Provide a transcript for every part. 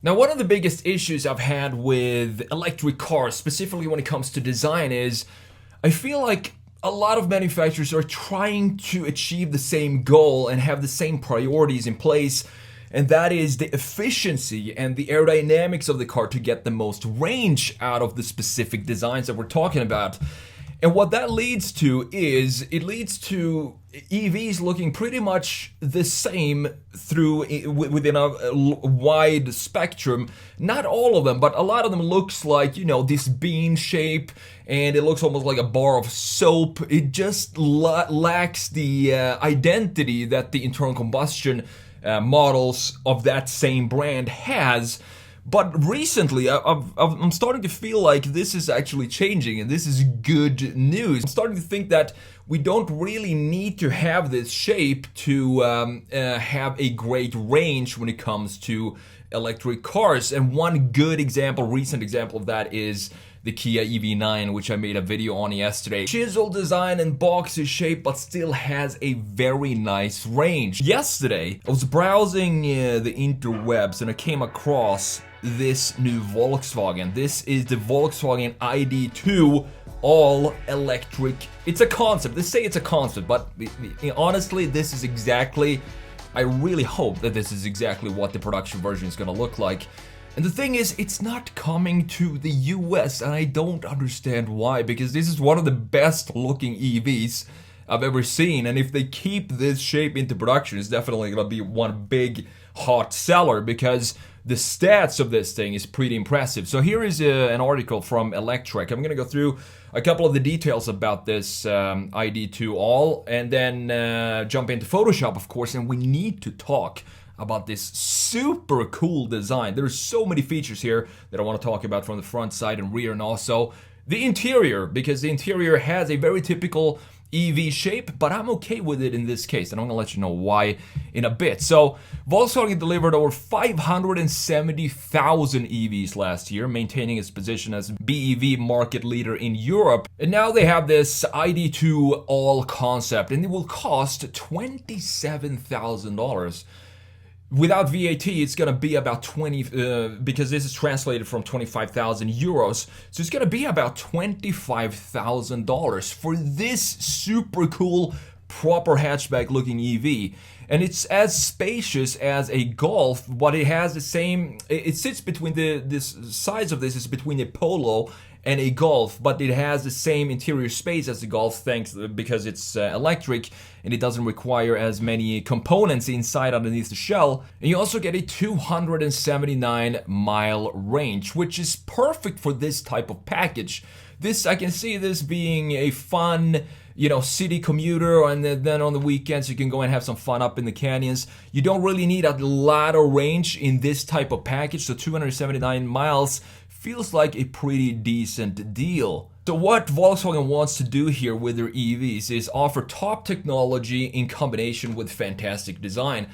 Now, one of the biggest issues I've had with electric cars, specifically when it comes to design, is I feel like a lot of manufacturers are trying to achieve the same goal and have the same priorities in place, and that is the efficiency and the aerodynamics of the car to get the most range out of the specific designs that we're talking about. And what that leads to is it leads to EVs looking pretty much the same within a wide spectrum. Not all of them, but a lot of them looks like, this bean shape, and it looks almost like a bar of soap. It just lacks the identity that the internal combustion models of that same brand has. But recently, I'm starting to feel like this is actually changing, and this is good news. I'm starting to think that we don't really need to have this shape to have a great range when it comes to electric cars. And one good recent example of that is the Kia EV9, which I made a video on yesterday. Chiseled design and boxy shape, but still has a very nice range. Yesterday, I was browsing the interwebs and I came across this new Volkswagen. This is the Volkswagen ID.2all electric. It's a concept. They say it's a concept, but honestly, this is exactly, I really hope that this is exactly what the production version is going to look like. And the thing is, it's not coming to the US, and I don't understand why, because this is one of the best looking EVs I've ever seen, and if they keep this shape into production, it's definitely gonna be one big hot seller, because the stats of this thing is pretty impressive. So here is an article from Electrek. I'm gonna go through a couple of the details about this ID.2all, and then jump into Photoshop, of course, and we need to talk about this super cool design. There's so many features here that I want to talk about from the front, side, and rear, and also the interior, because the interior has a very typical EV shape, but I'm okay with it in this case, and I'm gonna let you know why in a bit. So Volkswagen delivered over 570,000 EVs last year, maintaining its position as BEV market leader in Europe. And now they have this ID.2all concept, and it will cost $27,000. Without VAT, it's gonna be about 20, because this is translated from 25,000 euros. So it's gonna be about $25,000 for this super cool, proper hatchback looking EV. And it's as spacious as a Golf, but it has the same, it sits between this size of this is between a Polo and a Golf, but it has the same interior space as the Golf because it's electric, and it doesn't require as many components inside underneath the shell. And you also get a 279-mile range, which is perfect for this type of package. I can see this being a fun, city commuter, and then on the weekends you can go and have some fun up in the canyons. You don't really need a lot of range in this type of package, so 279 miles feels like a pretty decent deal. So what Volkswagen wants to do here with their EVs is offer top technology in combination with fantastic design.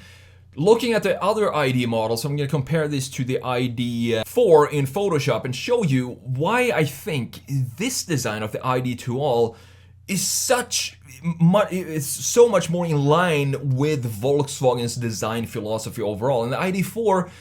Looking at the other ID models, I'm going to compare this to the ID.4 in Photoshop and show you why I think this design of the ID.2all is so much more in line with Volkswagen's design philosophy overall. And the ID.4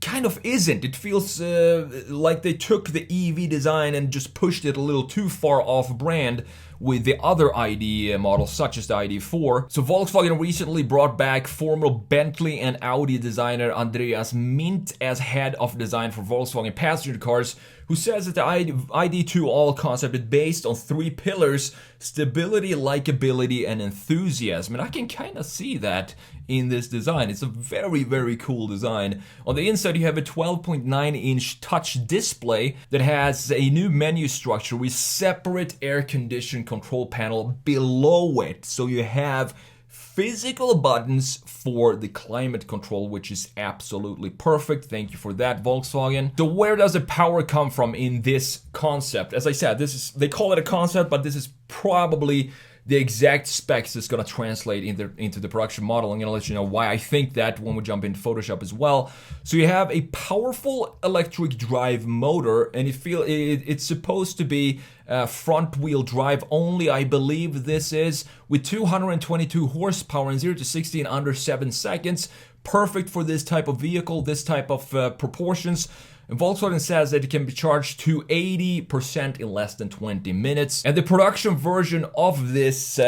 kind of isn't. It feels like they took the EV design and just pushed it a little too far off brand with the other ID models, such as the ID.4. So Volkswagen recently brought back former Bentley and Audi designer Andreas Mint as head of design for Volkswagen passenger cars, who says that the ID.2all concept is based on three pillars: stability, likability, and enthusiasm. And I can kind of see that in this design. It's a very, very cool design. On the inside, you have a 12.9-inch touch display that has a new menu structure with separate air-conditioned control panel below it. So you have physical buttons for the climate control, which is absolutely perfect. Thank you for that, Volkswagen. So where does the power come from in this concept? As I said, they call it a concept, but this is probably the exact specs that's going to translate into the production model. I'm going to let you know why I think that when we jump into Photoshop as well. So you have a powerful electric drive motor, and it's supposed to be front wheel drive only, I believe this is, with 222 horsepower and 0 to 60 in under 7 seconds. perfect for this type of vehicle, this type of proportions. And Volkswagen says that it can be charged to 80% in less than 20 minutes. And the production version of this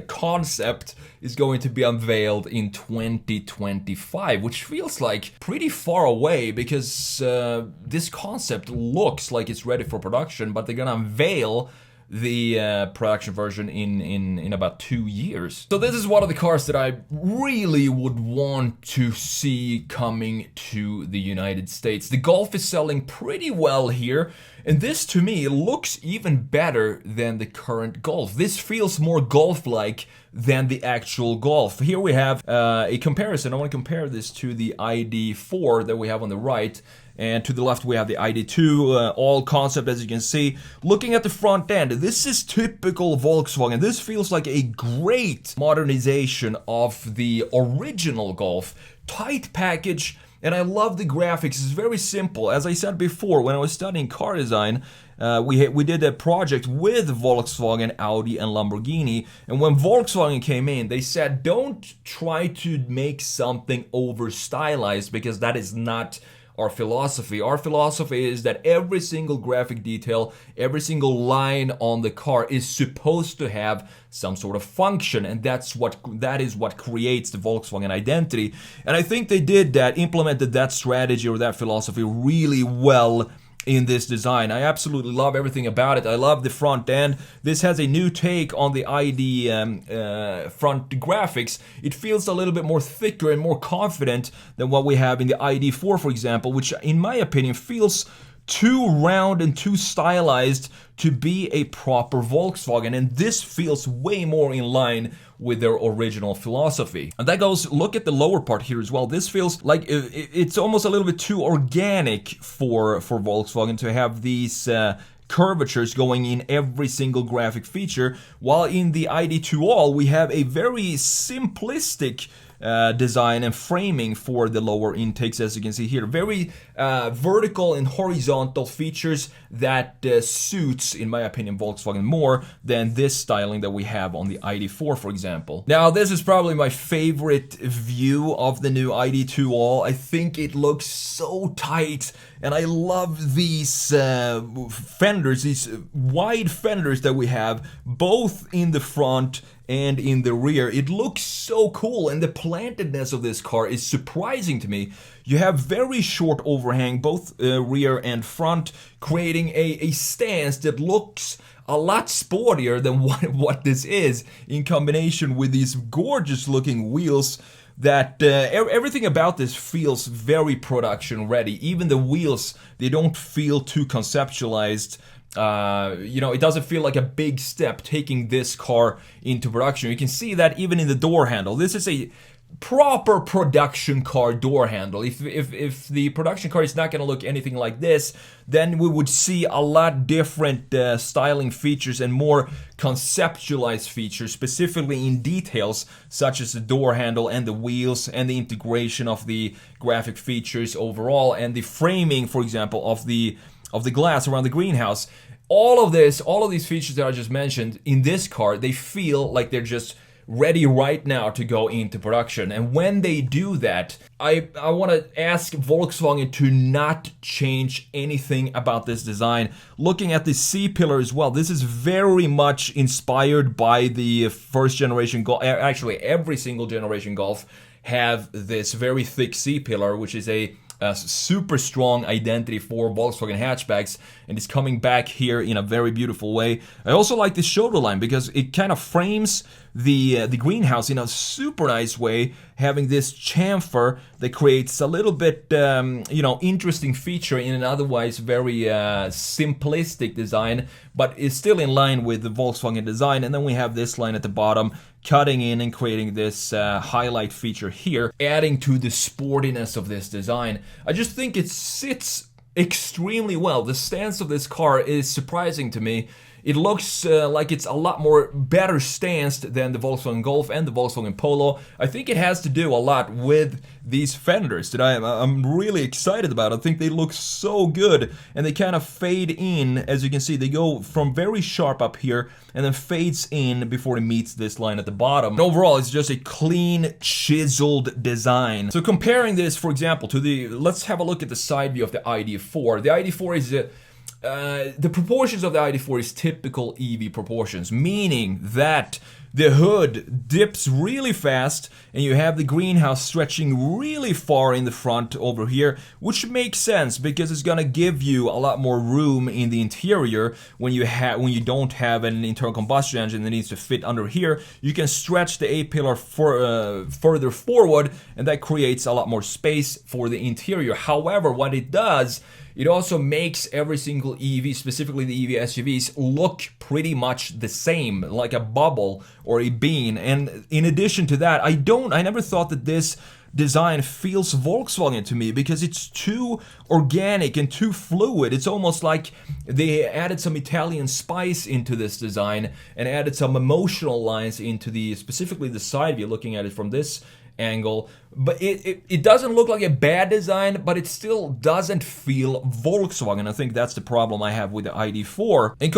concept is going to be unveiled in 2025, which feels like pretty far away because this concept looks like it's ready for production, but they're gonna unveil the production version in about 2 years. So this is one of the cars that I really would want to see coming to the United States. The Golf is selling pretty well here, and this to me looks even better than the current Golf. This feels more Golf-like than the actual Golf. Here we have a comparison. I want to compare this to the ID.4 that we have on the right. And to the left we have the ID.2all concept, as you can see. Looking at the front end, this is typical Volkswagen. This feels like a great modernization of the original Golf. Tight package, and I love the graphics. It's very simple. As I said before, when I was studying car design, we did a project with Volkswagen, Audi, and Lamborghini. And when Volkswagen came in, they said, don't try to make something over stylized, because that is not our philosophy. Our philosophy is that every single graphic detail, every single line on the car is supposed to have some sort of function, and that is what creates the Volkswagen identity. And I think they did that, implemented that strategy or that philosophy really well in this design. I absolutely love everything about it. I love the front end. This has a new take on the ID front graphics. It feels a little bit more thicker and more confident than what we have in the ID.4, for example, which in my opinion feels too round and too stylized to be a proper Volkswagen, and this feels way more in line with their original philosophy. And that goes, look at the lower part here as well. This feels like it's almost a little bit too organic for Volkswagen to have these curvatures going in every single graphic feature, while in the ID.2all we have a very simplistic design and framing for the lower intakes, as you can see here. Very vertical and horizontal features that suits, in my opinion, Volkswagen more than this styling that we have on the ID.4, for example. Now, this is probably my favorite view of the new ID.2all. I think it looks so tight, and I love these fenders, these wide fenders that we have, both in the front and in the rear. It looks so cool, and the plantedness of this car is surprising to me. You have very short overhang, both rear and front, creating a stance that looks a lot sportier than what this is, in combination with these gorgeous looking wheels that everything about this feels very production ready. Even the wheels, they don't feel too conceptualized. It doesn't feel like a big step taking this car into production. You can see that even in the door handle. This is a proper production car door handle. If the production car is not going to look anything like this, then we would see a lot different styling features and more conceptualized features, specifically in details such as the door handle and the wheels and the integration of the graphic features overall, and the framing, for example, of the glass around the greenhouse. All of these features that I just mentioned in this car, they feel like they're just ready right now to go into production. And when they do that, I want to ask Volkswagen to not change anything about this design. Looking at the C-pillar as well, this is very much inspired by the first generation Golf. Actually, every single generation Golf have this very thick C-pillar, which is a super strong identity for Volkswagen hatchbacks, and it's coming back here in a very beautiful way. I also like this shoulder line because it kind of frames the greenhouse in a super nice way, having this chamfer that creates a little bit interesting feature in an otherwise very simplistic design, but is still in line with the Volkswagen design. And then we have this line at the bottom cutting in and creating this highlight feature here, adding to the sportiness of this design. I just think it sits extremely well. The stance of this car is surprising to me. It looks like it's a lot more better stanced than the Volkswagen Golf and the Volkswagen Polo. I think it has to do a lot with these fenders that I'm really excited about. I think they look so good, and they kind of fade in. As you can see, they go from very sharp up here and then fades in before it meets this line at the bottom. And overall, it's just a clean, chiseled design. So comparing this, for example, to let's have a look at the side view of the ID.4. The ID.4 is the proportions of the ID.4 is typical EV proportions, meaning that the hood dips really fast and you have the greenhouse stretching really far in the front over here, which makes sense because it's gonna give you a lot more room in the interior when you don't have an internal combustion engine that needs to fit under here. You can stretch the A-pillar further forward, and that creates a lot more space for the interior. However, what it does, it also makes every single EV, specifically the EV SUVs, look pretty much the same, like a bubble or a bean. And in addition to that, I never thought that this design feels Volkswagen to me because it's too organic and too fluid. It's almost like they added some Italian spice into this design and added some emotional lines into specifically the side view, looking at it from this angle. But it doesn't look like a bad design, but it still doesn't feel Volkswagen. I think that's the problem I have with the ID.4. And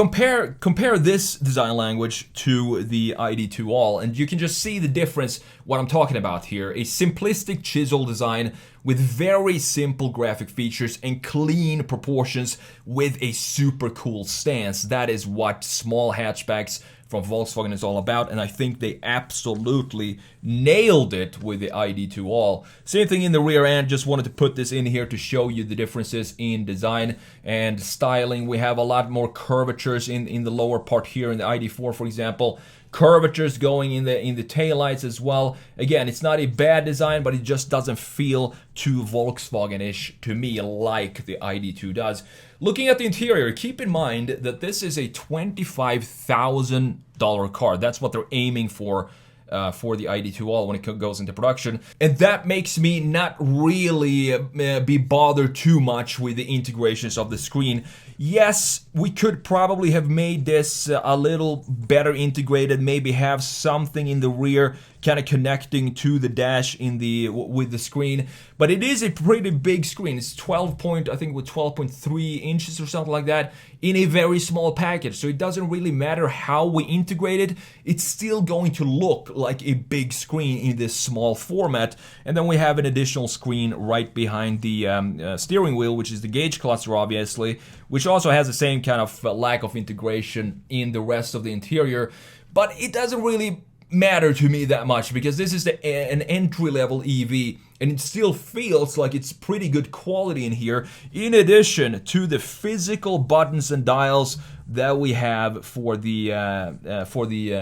compare this design language to the ID.2all, and you can just see the difference, what I'm talking about here. A simplistic chisel design with very simple graphic features and clean proportions with a super cool stance. That is what small hatchbacks from Volkswagen is all about, and I think they absolutely nailed it with the ID.2all. Same thing in the rear end. Just wanted to put this in here to show you the differences in design and styling. We have a lot more curvatures in the lower part here in the ID.4, for example. Curvatures going in the taillights as well. Again, it's not a bad design, but it just doesn't feel too Volkswagen-ish to me like the ID.2 does. Looking at the interior, keep in mind that this is a $25,000 car. That's what they're aiming for the ID.2all when it goes into production. And that makes me not really be bothered too much with the integrations of the screen. Yes, we could probably have made this a little better integrated, maybe have something in the rear kind of connecting to the dash with the screen, but it is a pretty big screen. It's 12.3 inches or something like that in a very small package, so it doesn't really matter how we integrate it. It's still going to look like a big screen in this small format. And then we have an additional screen right behind the steering wheel, which is the gauge cluster, obviously, which also has the same kind of lack of integration in the rest of the interior. But it doesn't really matter to me that much because this is an entry-level EV, and it still feels like it's pretty good quality in here, in addition to the physical buttons and dials that we have for the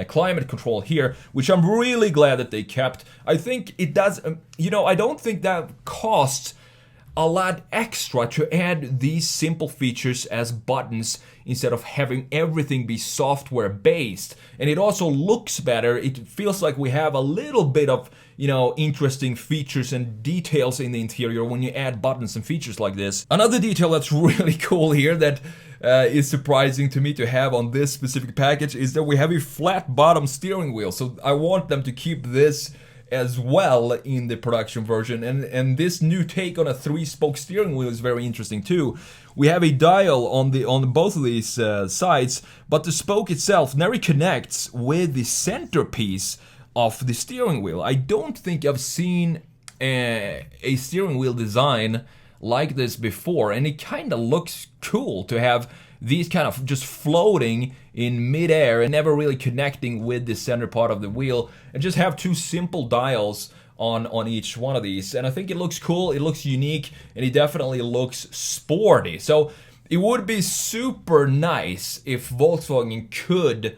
climate control here, which I'm really glad that they kept. I think it does, I don't think that costs a lot extra to add these simple features as buttons instead of having everything be software based. And it also looks better. It feels like we have a little bit of interesting features and details in the interior when you add buttons and features like this. Another detail that's really cool here that is surprising to me to have on this specific package is that we have a flat bottom steering wheel. So I want them to keep this as well in the production version, and this new take on a 3-spoke steering wheel is very interesting too. We have a dial on both of these sides, but the spoke itself never connects with the centerpiece of the steering wheel. I don't think I've seen a steering wheel design like this before, and it kind of looks cool to have these kind of just floating in midair and never really connecting with the center part of the wheel, and just have 2 simple dials on each one of these. And I think it looks cool, it looks unique, and it definitely looks sporty. So it would be super nice if Volkswagen could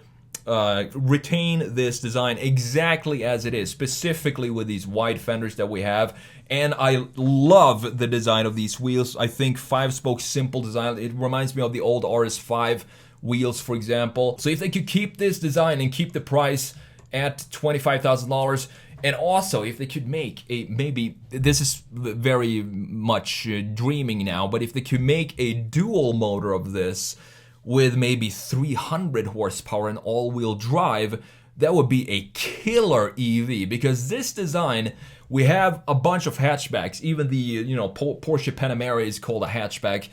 retain this design exactly as it is, specifically with these wide fenders that we have. And I love the design of these wheels. I think 5-spoke simple design, it reminds me of the old RS5 wheels, for example. So if they could keep this design and keep the price at $25,000, and also if they could make maybe this is very much dreaming now, but if they could make a dual motor of this with maybe 300 horsepower and all-wheel drive, that would be a killer EV. Because this design, we have a bunch of hatchbacks. Even the Porsche Panamera is called a hatchback.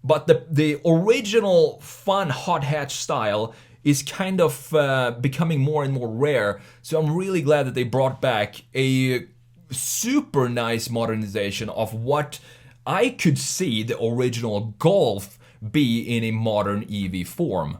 But the original fun hot hatch style is kind of becoming more and more rare. So I'm really glad that they brought back a super nice modernization of what I could see the original Golf be in a modern EV form.